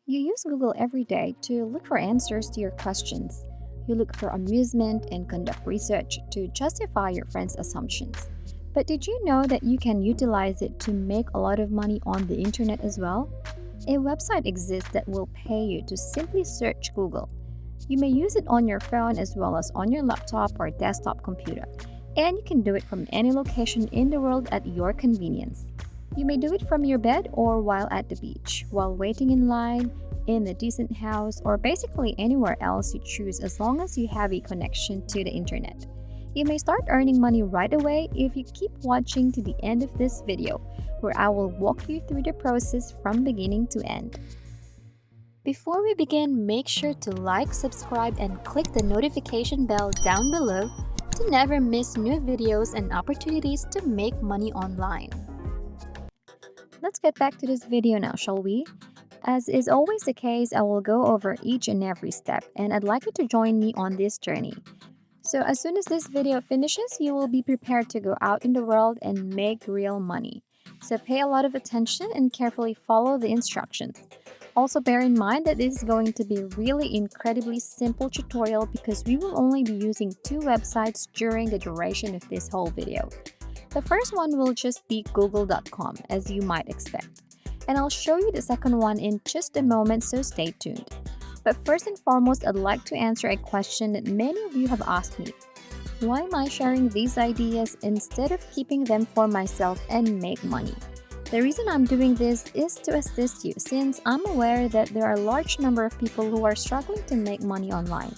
You use Google every day to look for answers to your questions. You look for amusement and conduct research to justify your friends' assumptions. But did you know that you can utilize it to make a lot of money on the internet as well? A website exists that will pay you to simply search Google. You may use it on your phone as well as on your laptop or desktop computer, and you can do it from any location in the world at your convenience. You may do it from your bed or while at the beach, while waiting in line, in a decent house, or basically anywhere else you choose as long as you have a connection to the internet. You may start earning money right away if you keep watching to the end of this video, where I will walk you through the process from beginning to end. Before we begin, make sure to like, subscribe, and click the notification bell down below to never miss new videos and opportunities to make money online. Let's get back to this video now, shall we? As is always the case, I will go over each and every step, and I'd like you to join me on this journey. So, as soon as this video finishes, you will be prepared to go out in the world and make real money. So, pay a lot of attention and carefully follow the instructions. Also, bear in mind that this is going to be a really incredibly simple tutorial because we will only be using two websites during the duration of this whole video. The first one will just be google.com, as you might expect. And I'll show you the second one in just a moment, so stay tuned. But first and foremost, I'd like to answer a question that many of you have asked me. Why am I sharing these ideas instead of keeping them for myself and make money? The reason I'm doing this is to assist you since I'm aware that there are a large number of people who are struggling to make money online.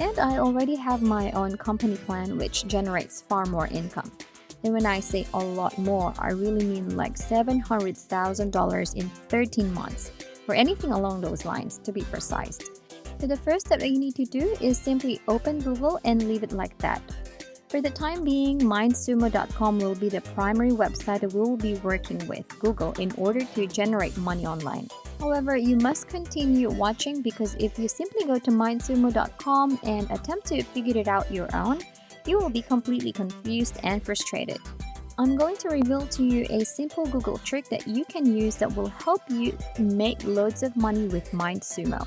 And I already have my own company plan which generates far more income. And when I say a lot more, I really mean like $700,000 in 13 months, or anything along those lines to be precise. So the first step that you need to do is simply open Google and leave it like that. For the time being, mindsumo.com will be the primary website that we will be working with Google in order to generate money online. However, you must continue watching because if you simply go to mindsumo.com and attempt to figure it out your own, you will be completely confused and frustrated. I'm going to reveal to you a simple Google trick that you can use that will help you make loads of money with MindSumo.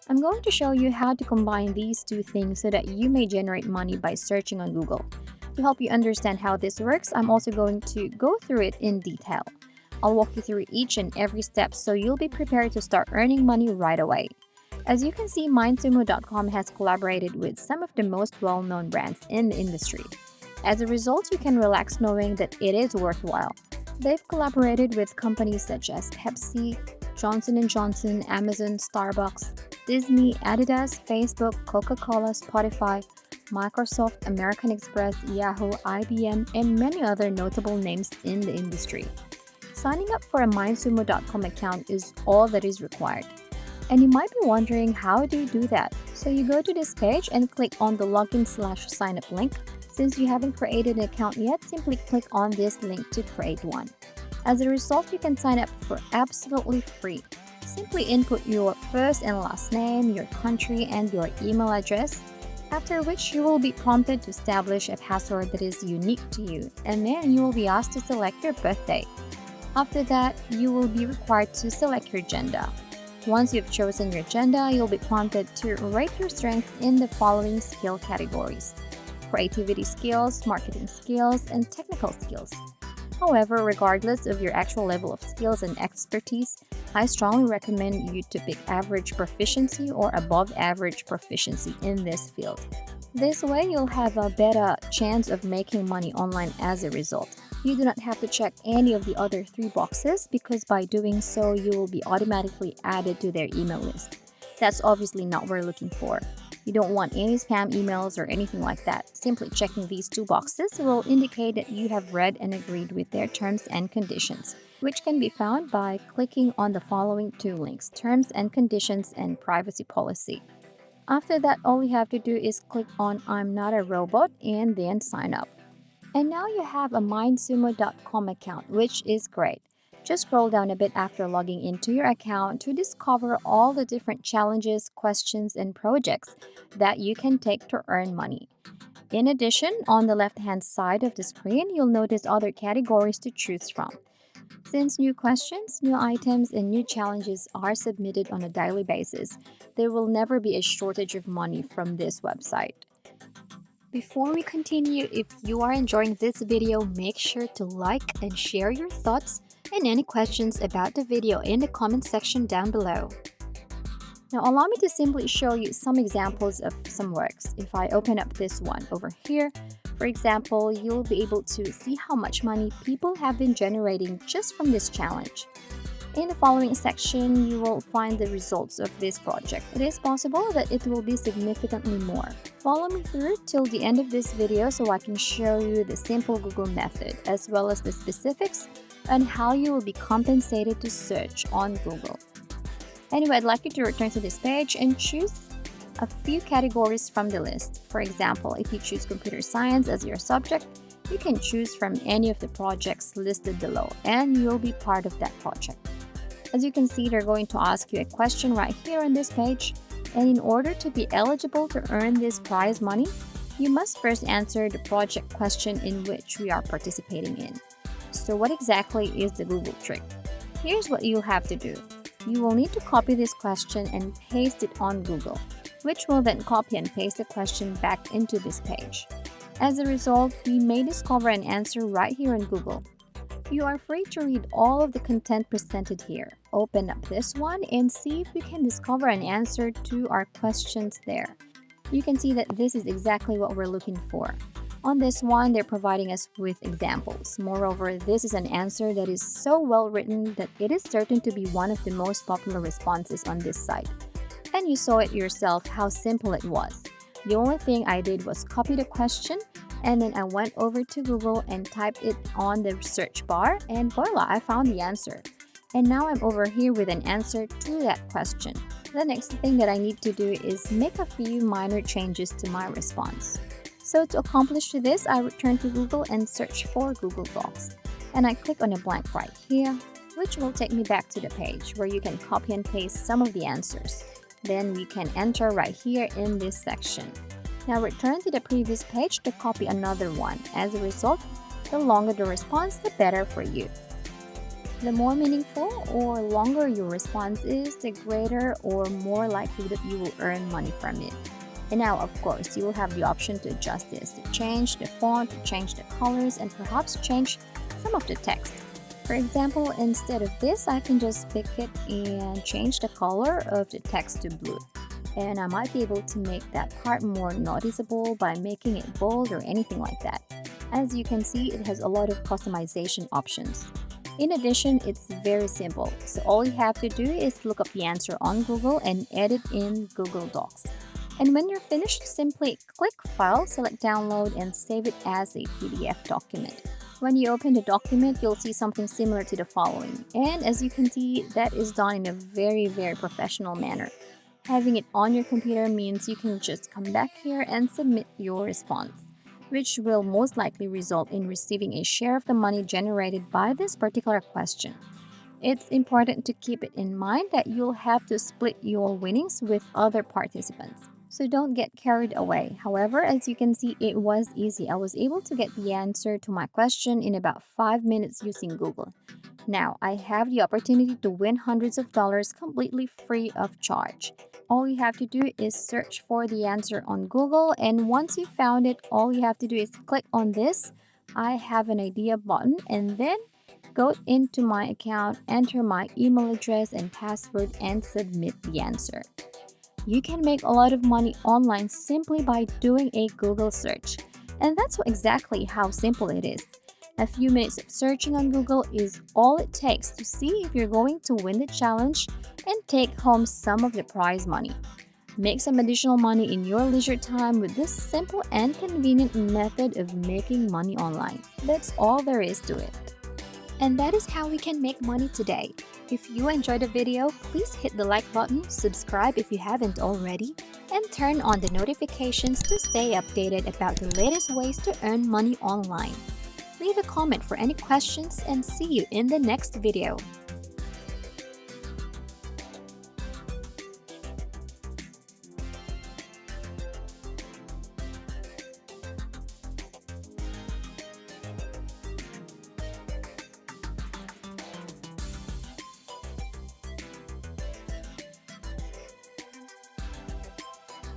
I'm going to show you how to combine these two things so that you may generate money by searching on Google. To help you understand how this works, I'm also going to go through it in detail. I'll walk you through each and every step so you'll be prepared to start earning money right away. As you can see, mindsumo.com has collaborated with some of the most well-known brands in the industry. As a result, you can relax knowing that it is worthwhile. They've collaborated with companies such as Pepsi, Johnson & Johnson, Amazon, Starbucks, Disney, Adidas, Facebook, Coca-Cola, Spotify, Microsoft, American Express, Yahoo, IBM, and many other notable names in the industry. Signing up for a mindsumo.com account is all that is required. And you might be wondering, how do you do that? So you go to this page and click on the login/signup link. Since you haven't created an account yet, simply click on this link to create one. As a result, you can sign up for absolutely free. Simply input your first and last name, your country, and your email address, after which you will be prompted to establish a password that is unique to you, and then you will be asked to select your birthday. After that, you will be required to select your gender. Once you've chosen your gender, you'll be prompted to rate your strength in the following skill categories: creativity skills, marketing skills, and technical skills. However, regardless of your actual level of skills and expertise, I strongly recommend you to pick average proficiency or above average proficiency in this field. This way, you'll have a better chance of making money online as a result. You do not have to check any of the other three boxes because by doing so, you will be automatically added to their email list. That's obviously not what we're looking for. You don't want any spam emails or anything like that. Simply checking these two boxes will indicate that you have read and agreed with their terms and conditions, which can be found by clicking on the following two links: Terms and Conditions and Privacy Policy. After that, all you have to do is click on I'm not a robot and then sign up. And now you have a mindsumo.com account, which is great. Just scroll down a bit after logging into your account to discover all the different challenges, questions, and projects that you can take to earn money. In addition, on the left-hand side of the screen, you'll notice other categories to choose from. Since new questions, new items, and new challenges are submitted on a daily basis, there will never be a shortage of money from this website. Before we continue, if you are enjoying this video, make sure to like and share your thoughts and any questions about the video in the comment section down below. Now allow me to simply show you some examples of some works. If I open up this one over here, for example, you'll be able to see how much money people have been generating just from this challenge. In the following section, you will find the results of this project. It is possible that it will be significantly more. Follow me through till the end of this video so I can show you the simple Google method as well as the specifics on how you will be compensated to search on Google. Anyway, I'd like you to return to this page and choose a few categories from the list. For example, if you choose computer science as your subject, you can choose from any of the projects listed below and you'll be part of that project. As you can see, they're going to ask you a question right here on this page, and in order to be eligible to earn this prize money, you must first answer the project question in which we are participating in. So what exactly is the Google trick? Here's what you'll have to do. You will need to copy this question and paste it on Google, which will then copy and paste the question back into this page. As a result, we may discover an answer right here in Google. You are free to read all of the content presented here. Open up this one and see if you can discover an answer to our questions there. You can see that this is exactly what we're looking for. On this one, they're providing us with examples. Moreover, this is an answer that is so well written that it is certain to be one of the most popular responses on this site. And you saw it yourself how simple it was. The only thing I did was copy the question, and then I went over to Google and typed it on the search bar, and voila, I found the answer. And now I'm over here with an answer to that question. The next thing that I need to do is make a few minor changes to my response. So to accomplish this, I return to Google and search for Google Docs. And I click on a blank right here, which will take me back to the page where you can copy and paste some of the answers. Then we can enter right here in this section. Now return to the previous page to copy another one. As a result, the longer the response, the better for you. The more meaningful or longer your response is, the greater or more likely that you will earn money from it. And now, of course, you will have the option to adjust this, to change the font, to change the colors, and perhaps change some of the text. For example, instead of this, I can just pick it and change the color of the text to blue. And I might be able to make that part more noticeable by making it bold or anything like that. As you can see, it has a lot of customization options. In addition, it's very simple. So all you have to do is look up the answer on Google and edit in Google Docs. And when you're finished, simply click File, select Download, and save it as a PDF document. When you open the document, you'll see something similar to the following. And as you can see, that is done in a very professional manner. Having it on your computer means you can just come back here and submit your response, which will most likely result in receiving a share of the money generated by this particular question. It's important to keep it in mind that you'll have to split your winnings with other participants. So don't get carried away. However, as you can see, it was easy. I was able to get the answer to my question in about 5 minutes using Google. Now, I have the opportunity to win hundreds of dollars completely free of charge. All you have to do is search for the answer on Google, and once you found it, all you have to do is click on this I have an idea button and then go into my account, enter my email address and password, and submit the answer. You can make a lot of money online simply by doing a Google search. And that's exactly how simple it is. A few minutes of searching on Google is all it takes to see if you're going to win the challenge and take home some of the prize money. Make some additional money in your leisure time with this simple and convenient method of making money online. That's all there is to it. And that is how we can make money today. If you enjoyed the video, please hit the like button, subscribe if you haven't already, and turn on the notifications to stay updated about the latest ways to earn money online. Leave a comment for any questions and see you in the next video.